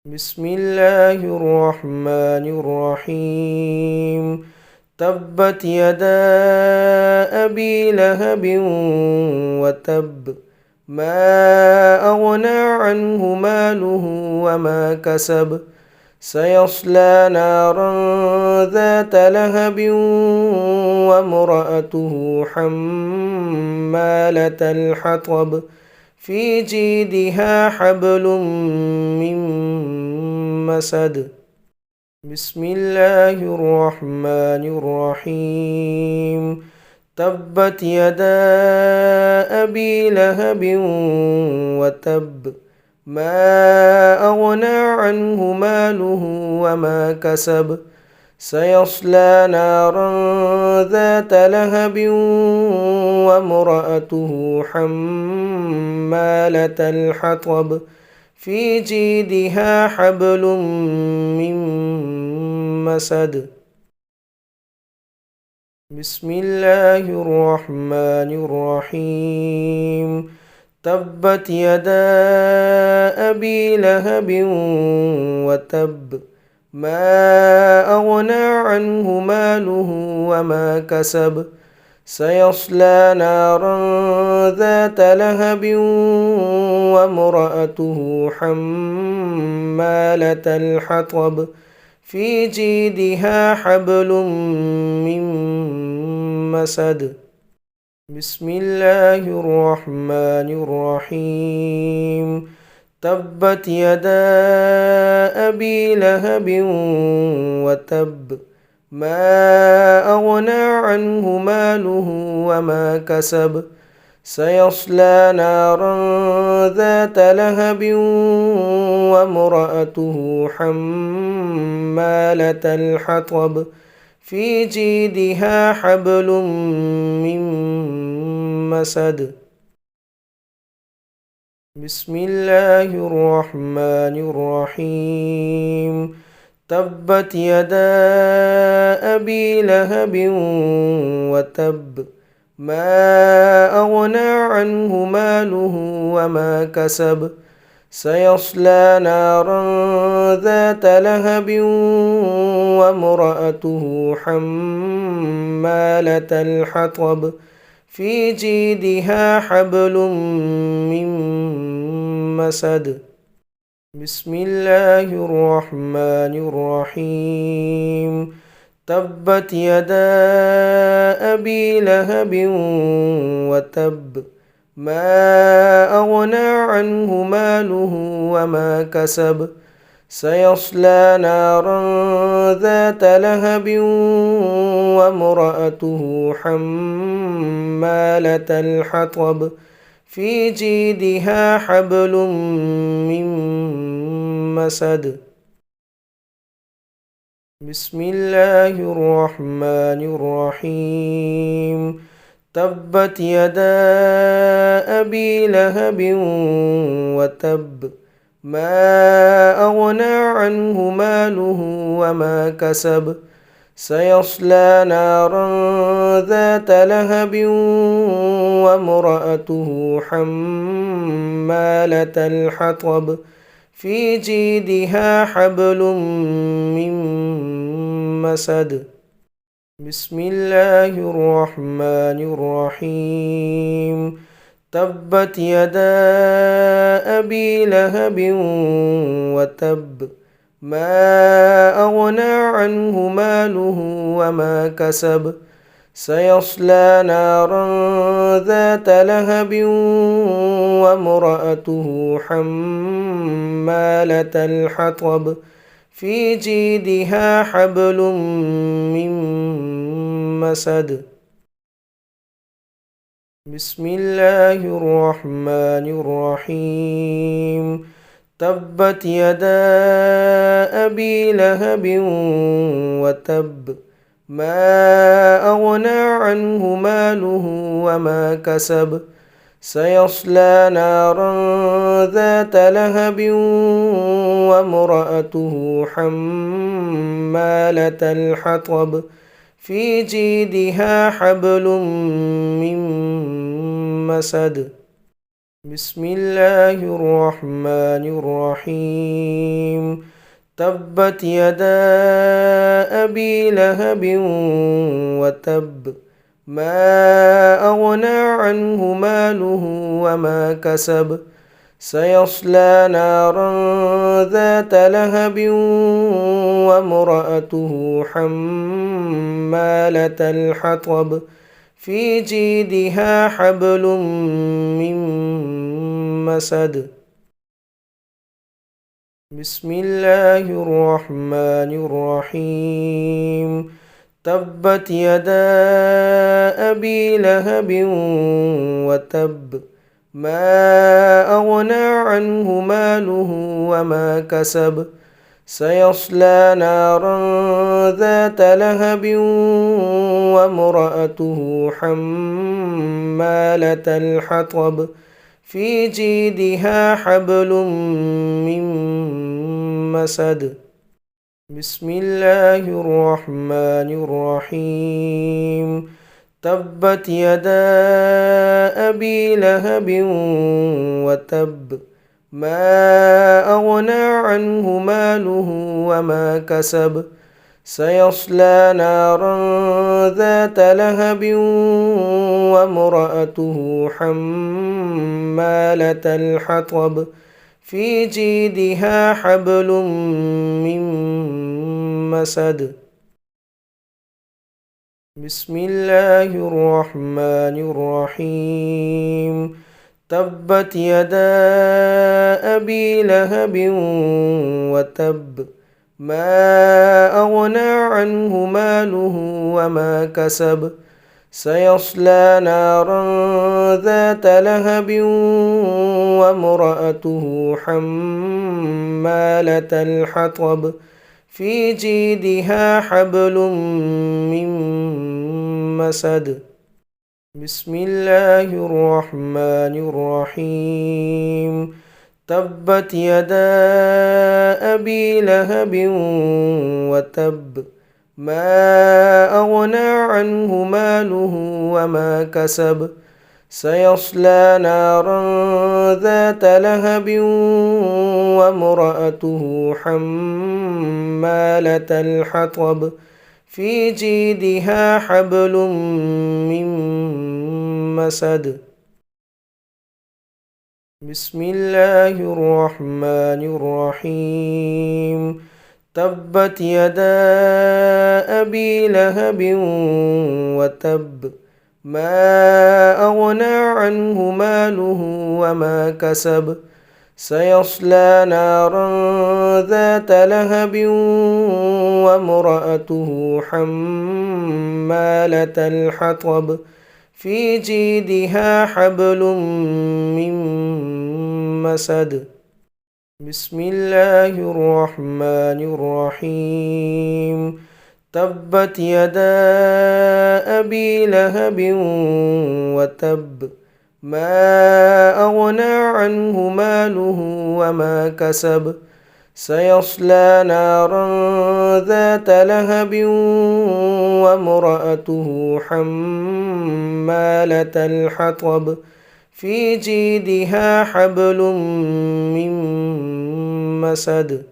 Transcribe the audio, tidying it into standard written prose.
بسم الله الرحمن الرحيم. تبت يدا أبي لهب وتب، ما أغنى عنه ماله وما كسب، سيصلى نارا ذات لهب وامرأته حمالة الحطب، في جيدها حبل من مسد. بسم الله الرحمن الرحيم. تبت يدا أبي لهب وتب، ما أغنى عنه ماله وما كسب، سيصلى نارا ذات لهب وامرأته حمالة الحطب، في جيدها حبل من مسد. بسم الله الرحمن الرحيم. تبت يدا أبي لهب وتب، ما أغنى عنه ماله وما كسب، سيصلى نارا ذات لهب وامرأته حمالة الحطب، في جيدها حبل من مسد. بسم الله الرحمن الرحيم. تبت يدا أبي لهب وتب، ما أغنى عنه ماله وما كسب، سيصلى نارا ذات لهب وامرأته حمالة الحطب، في جيدها حبل من مسد. بسم الله الرحمن الرحيم. تبت يدا أبي لهب وتب، ما أغنى عنه ماله وما كسب، سيصلى نارا ذات لهب وامرأته حمالة الحطب، في جيدها حبل من مسد. بسم الله الرحمن الرحيم. تبت يدا أبي لهب وتب، ما أغنى عنه ماله وما كسب، سيصلى نارا ذات لهب وامرأته حمالة الحطب، في جيدها حبل من مسد. بسم الله الرحمن الرحيم. تبت يدا أبي لهب وتب، ما أغنى عنه ماله وما كسب، سيصلى نارا ذات لهب وامرأته حمالة الحطب، في جيدها حبل من مسد. بسم الله الرحمن الرحيم. تبت يدا أبي لهب وتب، ما أغنى عنه ماله وما كسب، سيصلى نارا ذات لهب وامرأته حمالة الحطب، في جيدها حبل من مسد. بسم الله الرحمن الرحيم. تبت يدا أبي لهب وتب، ما أغنى عنه ماله وما كسب، سيصلى نارا ذات لهب وامرأته حمالة الحطب، في جيدها حبل من مسد. بسم الله الرحمن الرحيم تبت يدا أبي لهب وتب ما أغنى عنه ماله وما كسب سيصلى نارا ذات لهب وامرأته حمالة الحطب في جيدها حبل من مسد بسم الله الرحمن الرحيم تبت يدا أبي لهب وتب ما أغنى عنه ماله وما كسب سيصلى نارا ذات لهب وامرأته حمالة الحطب في جيدها حبل من مسد بسم الله الرحمن الرحيم تبت يدا أبي لهب وتب ما أغنى عنه ماله وما كسب سيصلى نارا ذات لهب وامرأته حمالة الحطب في جيدها حبل من مسد بسم الله الرحمن الرحيم تبت يدا أبي لهب وتب ما أغنى عنه ماله وما كسب سيصلى نارا ذات لهب وامرأته حمالة الحطب في جيدها حبل من مسد بسم الله الرحمن الرحيم تبت يدا أبي لهب وتب ما أغنى عنه ماله وما كسب سيصلى نارا ذات لهب وامرأته حمالة الحطب في جيدها حبل من مسد بسم الله الرحمن الرحيم تبت يدا أبي لهب وتب ما أغنى عنه ماله وما كسب سيصلى نارا ذات لهب وامرأته حمالة الحطب في جيدها حبل من مسد بسم الله الرحمن الرحيم تبت يدا أبي لهب وتب ما أغنى عنه ماله وما كسب سيصلى نارا ذات لهب وامرأته حمالة الحطب في جيدها حبل من مسد